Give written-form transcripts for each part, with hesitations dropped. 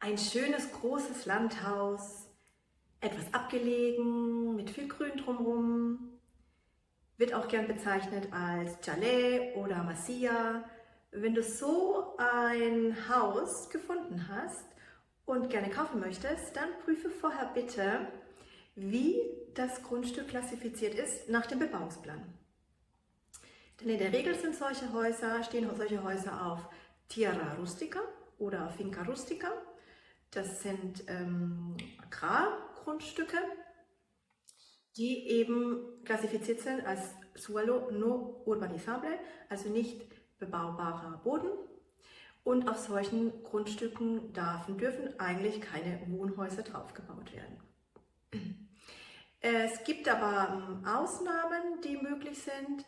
Ein schönes, großes Landhaus, etwas abgelegen, mit viel Grün drumherum, wird auch gern bezeichnet als Chalet oder Masía. Wenn du so ein Haus gefunden hast und gerne kaufen möchtest, dann prüfe vorher bitte, wie das Grundstück klassifiziert ist nach dem Bebauungsplan. Denn in der Regel stehen solche Häuser auf Tierra Rustica oder Finca Rustica. Das sind Agrargrundstücke, die eben klassifiziert sind als Suelo no urbanizable, also nicht bebaubarer Boden. Und auf solchen Grundstücken dürfen eigentlich keine Wohnhäuser drauf gebaut werden. Es gibt aber Ausnahmen, die möglich sind.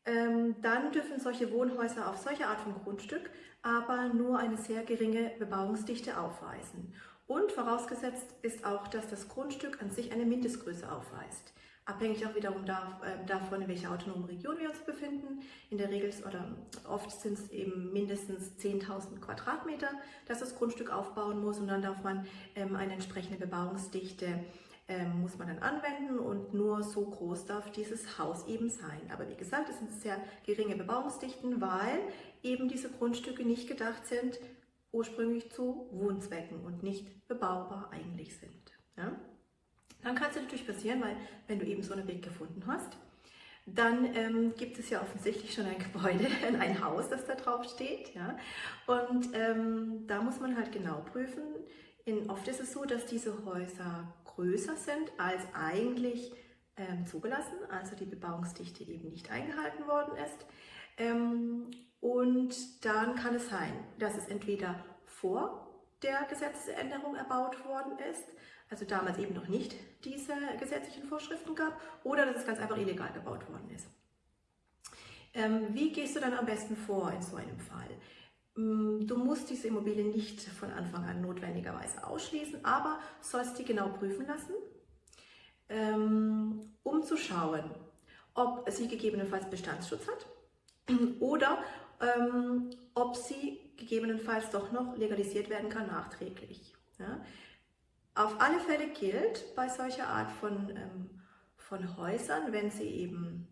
Dann dürfen solche Wohnhäuser auf solche Art von Grundstück aber nur eine sehr geringe Bebauungsdichte aufweisen. Und vorausgesetzt ist auch, dass das Grundstück an sich eine Mindestgröße aufweist. Abhängig auch wiederum davon, in welcher autonomen Region wir uns befinden. In der Regel oder oft sind es eben mindestens 10.000 Quadratmeter, dass das Grundstück aufbauen muss, und dann darf man eine entsprechende Bebauungsdichte muss man dann anwenden, und nur so groß darf dieses Haus eben sein. Aber wie gesagt, es sind sehr geringe Bebauungsdichten, weil eben diese Grundstücke nicht gedacht sind ursprünglich zu Wohnzwecken und nicht bebaubar eigentlich sind. Ja? Dann kann es natürlich passieren, weil wenn du eben so einen Weg gefunden hast, dann gibt es ja offensichtlich schon ein Gebäude, ein Haus, das da drauf steht. Ja? Und da muss man halt genau prüfen. Oft ist es so, dass diese Häuser größer sind als eigentlich zugelassen, also die Bebauungsdichte eben nicht eingehalten worden ist. Und dann kann es sein, dass es entweder vor der Gesetzesänderung erbaut worden ist, also damals eben noch nicht diese gesetzlichen Vorschriften gab, oder dass es ganz einfach illegal gebaut worden ist. Wie gehst du dann am besten vor in so einem Fall? Du musst diese Immobilie nicht von Anfang an notwendigerweise ausschließen, aber sollst die genau prüfen lassen, um zu schauen, ob sie gegebenenfalls Bestandsschutz hat oder ob sie gegebenenfalls doch noch legalisiert werden kann nachträglich. Ja? Auf alle Fälle gilt bei solcher Art von Häusern, wenn sie eben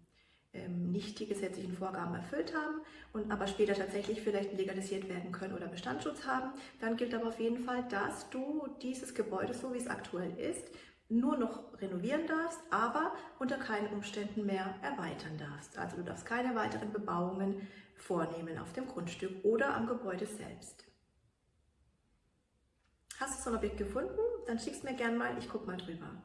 nicht die gesetzlichen Vorgaben erfüllt haben und aber später tatsächlich vielleicht legalisiert werden können oder Bestandsschutz haben, dann gilt aber auf jeden Fall, dass du dieses Gebäude, so wie es aktuell ist, nur noch renovieren darfst, aber unter keinen Umständen mehr erweitern darfst. Also du darfst keine weiteren Bebauungen vornehmen auf dem Grundstück oder am Gebäude selbst. Hast du so ein Objekt gefunden? Dann schick's mir gerne mal, ich gucke mal drüber.